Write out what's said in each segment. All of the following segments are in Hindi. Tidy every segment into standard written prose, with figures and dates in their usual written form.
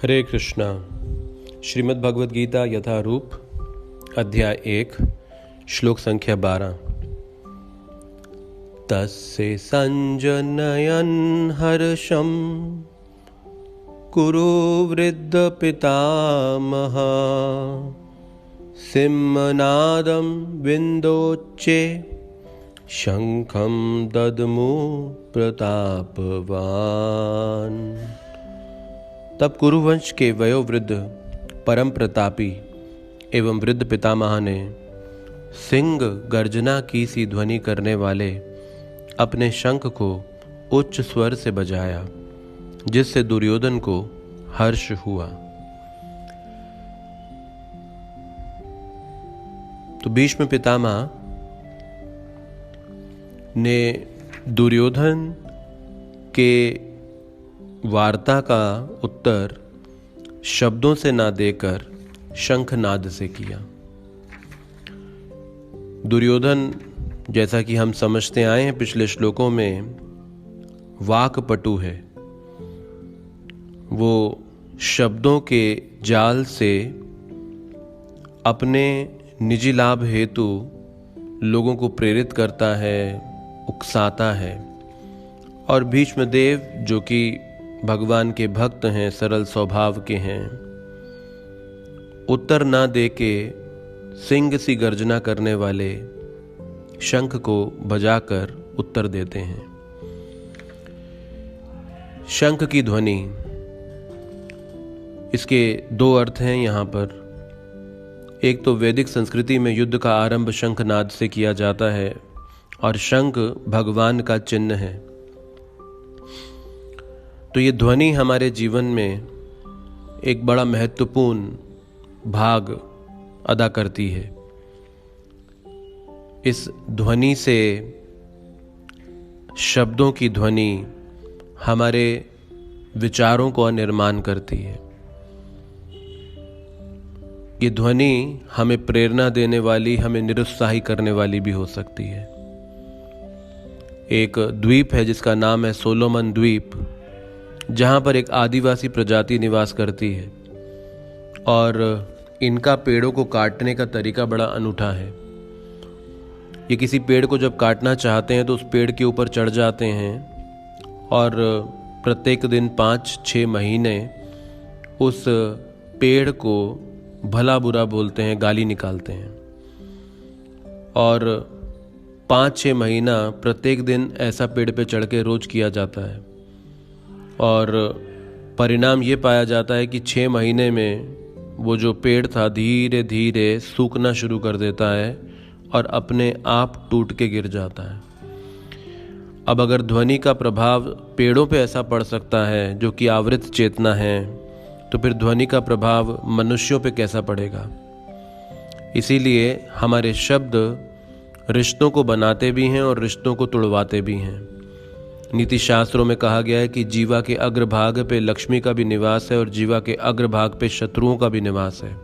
हरे कृष्णा। श्रीमद् भगवद गीता यथारूप अध्याय 1 श्लोक संख्या 12। तस्य संजनयन् हर्षं कुरु वृद्ध पितामह सिंहनादं विन्दोच्चे शंखं दद्मु प्रतापवान। तब कुरुवंश के वयोवृद्ध परम प्रतापी एवं वृद्ध पितामह ने सिंह गर्जना की सी ध्वनि करने वाले अपने शंख को उच्च स्वर से बजाया, जिससे दुर्योधन को हर्ष हुआ। तो भीष्म पितामह ने दुर्योधन के वार्ता का उत्तर शब्दों से ना देकर शंखनाद से किया। दुर्योधन, जैसा कि हम समझते आए हैं पिछले श्लोकों में, वाक्पटु है। वो शब्दों के जाल से अपने निजी लाभ हेतु लोगों को प्रेरित करता है, उकसाता है। और भीष्मदेव, जो कि भगवान के भक्त हैं, सरल स्वभाव के हैं, उत्तर ना दे के सिंह सी गर्जना करने वाले शंख को बजाकर उत्तर देते हैं। शंख की ध्वनि, इसके दो अर्थ हैं यहाँ पर। एक तो वैदिक संस्कृति में युद्ध का आरंभ शंखनाद से किया जाता है और शंख भगवान का चिन्ह है। तो ये ध्वनि हमारे जीवन में एक बड़ा महत्वपूर्ण भाग अदा करती है। इस ध्वनि से, शब्दों की ध्वनि हमारे विचारों को निर्माण करती है। ये ध्वनि हमें प्रेरणा देने वाली, हमें निरुत्साही करने वाली भी हो सकती है। एक द्वीप है जिसका नाम है सोलोमन द्वीप, जहाँ पर एक आदिवासी प्रजाति निवास करती है और इनका पेड़ों को काटने का तरीका बड़ा अनूठा है। ये किसी पेड़ को जब काटना चाहते हैं तो उस पेड़ के ऊपर चढ़ जाते हैं और प्रत्येक दिन 5-6 महीने उस पेड़ को भला बुरा बोलते हैं, गाली निकालते हैं। और 5-6 महीना प्रत्येक दिन ऐसा पेड़ पे चढ़ के रोज किया जाता है और परिणाम ये पाया जाता है कि 6 महीने में वो जो पेड़ था धीरे धीरे सूखना शुरू कर देता है और अपने आप टूट के गिर जाता है। अब अगर ध्वनि का प्रभाव पेड़ों पे ऐसा पड़ सकता है जो कि आवृत चेतना है, तो फिर ध्वनि का प्रभाव मनुष्यों पे कैसा पड़ेगा। इसीलिए हमारे शब्द रिश्तों को बनाते भी हैं और रिश्तों को तोड़वाते भी हैं। नीति शास्त्रों में कहा गया है कि जीवा के अग्रभाग पे लक्ष्मी का भी निवास है और जीवा के अग्रभाग पे शत्रुओं का भी निवास है।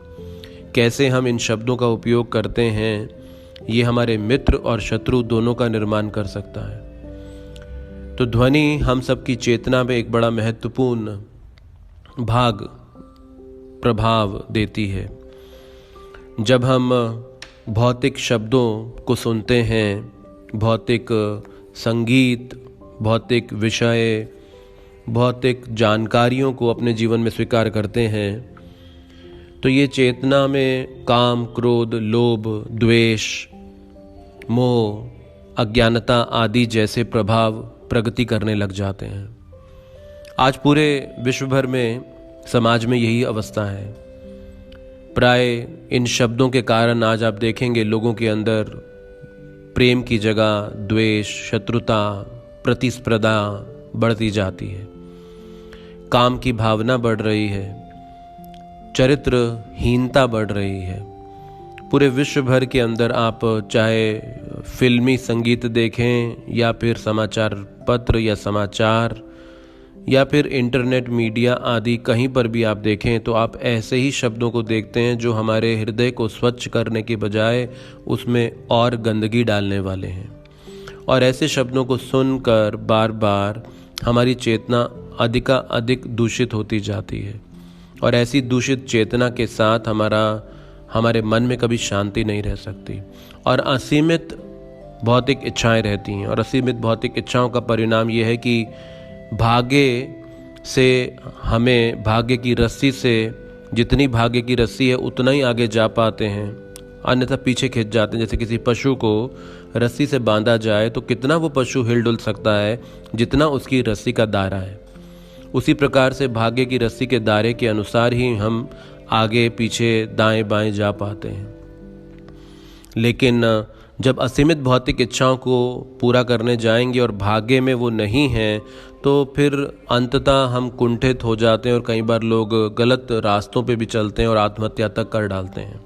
कैसे हम इन शब्दों का उपयोग करते हैं, ये हमारे मित्र और शत्रु दोनों का निर्माण कर सकता है। तो ध्वनि हम सबकी चेतना में एक बड़ा महत्वपूर्ण भाग, प्रभाव देती है। जब हम भौतिक शब्दों को सुनते हैं, भौतिक संगीत, भौतिक विषय, भौतिक जानकारियों को अपने जीवन में स्वीकार करते हैं, तो ये चेतना में काम, क्रोध, लोभ, द्वेष, मोह, अज्ञानता आदि जैसे प्रभाव प्रगति करने लग जाते हैं। आज पूरे विश्व भर में, समाज में यही अवस्था है। प्राय इन शब्दों के कारण आज आप देखेंगे लोगों के अंदर प्रेम की जगह द्वेष, शत्रुता, प्रतिस्पर्धा बढ़ती जाती है। काम की भावना बढ़ रही है, चरित्रहीनता बढ़ रही है। पूरे विश्व भर के अंदर आप चाहे फिल्मी संगीत देखें या फिर समाचार पत्र या समाचार या फिर इंटरनेट मीडिया आदि, कहीं पर भी आप देखें तो आप ऐसे ही शब्दों को देखते हैं जो हमारे हृदय को स्वच्छ करने के बजाय उसमें और गंदगी डालने वाले हैं। और ऐसे शब्दों को सुनकर बार बार हमारी चेतना अधिकाधिक दूषित होती जाती है और ऐसी दूषित चेतना के साथ हमारे मन में कभी शांति नहीं रह सकती। और असीमित भौतिक इच्छाएं रहती हैं, और असीमित भौतिक इच्छाओं का परिणाम यह है कि भाग्य की रस्सी से जितनी भाग्य की रस्सी है उतना ही आगे जा पाते हैं, अन्यथा पीछे खिंच जाते हैं। जैसे किसी पशु को रस्सी से बांधा जाए तो कितना वो पशु हिल डुल सकता है, जितना उसकी रस्सी का दायरा है। उसी प्रकार से भाग्य की रस्सी के दायरे के अनुसार ही हम आगे पीछे दाएं बाएं जा पाते हैं। लेकिन जब असीमित भौतिक इच्छाओं को पूरा करने जाएंगे और भाग्य में वो नहीं है, तो फिर अंततः हम कुंठित हो जाते हैं और कई बार लोग गलत रास्तों पे भी चलते हैं और आत्महत्या तक कर डालते हैं।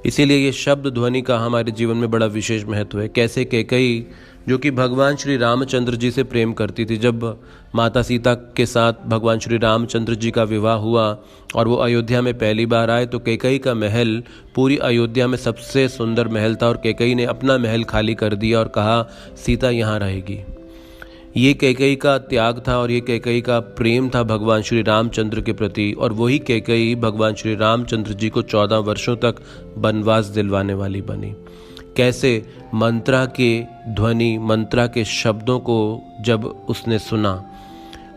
इसीलिए ये शब्द ध्वनि का हमारे जीवन में बड़ा विशेष महत्व है। कैसे कैकेयी, जो कि भगवान श्री रामचंद्र जी से प्रेम करती थी, जब माता सीता के साथ भगवान श्री रामचंद्र जी का विवाह हुआ और वो अयोध्या में पहली बार आए, तो कैकेयी का महल पूरी अयोध्या में सबसे सुंदर महल था, और कैकेयी ने अपना महल खाली कर दिया और कहा सीता यहाँ रहेगी। ये कैकेयी का त्याग था और ये कैकेयी का प्रेम था भगवान श्री रामचंद्र के प्रति, और वही कैकेयी भगवान श्री रामचंद्र जी को 14 वर्षों तक वनवास दिलवाने वाली बनी। कैसे मंत्रा के ध्वनि, मंत्रा के शब्दों को जब उसने सुना,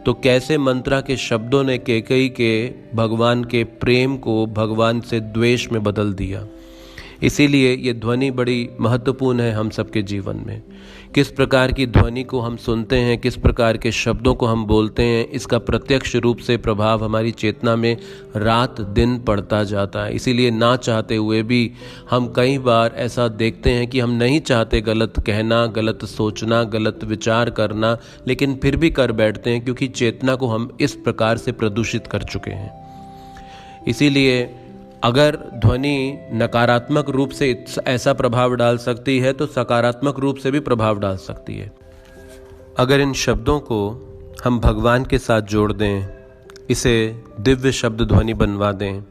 तो कैसे मंत्रा के शब्दों ने कैकेयी के भगवान के प्रेम को भगवान से द्वेष में बदल दिया। इसीलिए ये ध्वनि बड़ी महत्वपूर्ण है हम सबके जीवन में। किस प्रकार की ध्वनि को हम सुनते हैं, किस प्रकार के शब्दों को हम बोलते हैं, इसका प्रत्यक्ष रूप से प्रभाव हमारी चेतना में रात दिन पड़ता जाता है। इसीलिए ना चाहते हुए भी हम कई बार ऐसा देखते हैं कि हम नहीं चाहते गलत कहना, गलत सोचना, गलत विचार करना, लेकिन फिर भी कर बैठते हैं, क्योंकि चेतना को हम इस प्रकार से प्रदूषित कर चुके हैं। इसीलिए अगर ध्वनि नकारात्मक रूप से ऐसा प्रभाव डाल सकती है, तो सकारात्मक रूप से भी प्रभाव डाल सकती है। अगर इन शब्दों को हम भगवान के साथ जोड़ दें, इसे दिव्य शब्द ध्वनि बनवा दें,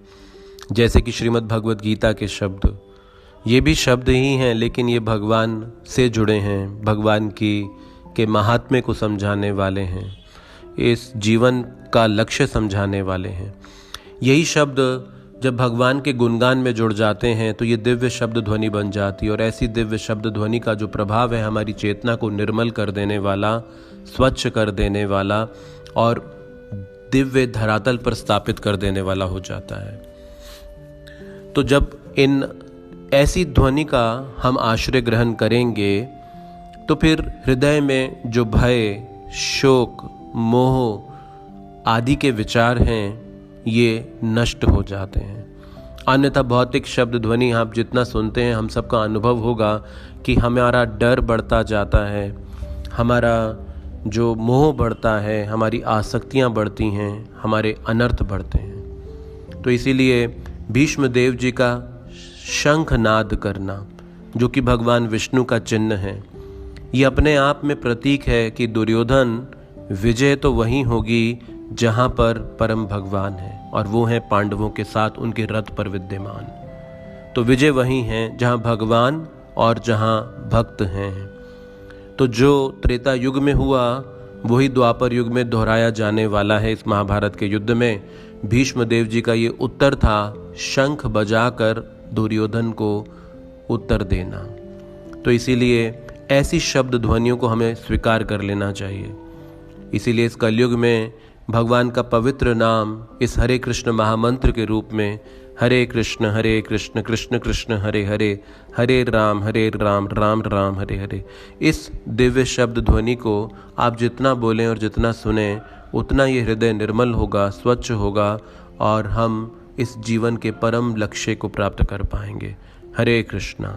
जैसे कि श्रीमद् भगवद गीता के शब्द, ये भी शब्द ही हैं, लेकिन ये भगवान से जुड़े हैं, भगवान के महात्म्य को समझाने वाले हैं, इस जीवन का लक्ष्य समझाने वाले हैं। यही शब्द जब भगवान के गुणगान में जुड़ जाते हैं तो ये दिव्य शब्द ध्वनि बन जाती है। और ऐसी दिव्य शब्द ध्वनि का जो प्रभाव है हमारी चेतना को निर्मल कर देने वाला, स्वच्छ कर देने वाला और दिव्य धरातल पर स्थापित कर देने वाला हो जाता है। तो जब इन ऐसी ध्वनि का हम आश्रय ग्रहण करेंगे, तो फिर हृदय में जो भय, शोक, मोह आदि के विचार हैं, ये नष्ट हो जाते हैं। अन्यथा भौतिक शब्द ध्वनि आप जितना सुनते हैं, हम सबका अनुभव होगा कि हमारा डर बढ़ता जाता है, हमारा जो मोह बढ़ता है, हमारी आसक्तियां बढ़ती हैं, हमारे अनर्थ बढ़ते हैं। तो इसीलिए भीष्म देव जी का शंखनाद करना, जो कि भगवान विष्णु का चिन्ह है, ये अपने आप में प्रतीक है कि दुर्योधन विजय तो वहीं होगी जहाँ पर परम भगवान है, और वो हैं पांडवों के साथ उनके रथ पर विद्यमान। तो विजय वहीं है जहाँ भगवान और जहाँ भक्त हैं। तो जो त्रेता युग में हुआ वही द्वापर युग में दोहराया जाने वाला है। इस महाभारत के युद्ध में भीष्म देव जी का ये उत्तर था, शंख बजाकर दुर्योधन को उत्तर देना। तो इसीलिए ऐसी शब्द ध्वनियों को हमें स्वीकार कर लेना चाहिए। इसीलिए इस कलयुग में भगवान का पवित्र नाम इस हरे कृष्ण महामंत्र के रूप में हरे कृष्ण कृष्ण कृष्ण हरे हरे, हरे राम राम राम हरे हरे, इस दिव्य शब्द ध्वनि को आप जितना बोलें और जितना सुने, उतना ये हृदय निर्मल होगा, स्वच्छ होगा, और हम इस जीवन के परम लक्ष्य को प्राप्त कर पाएंगे। हरे कृष्णा।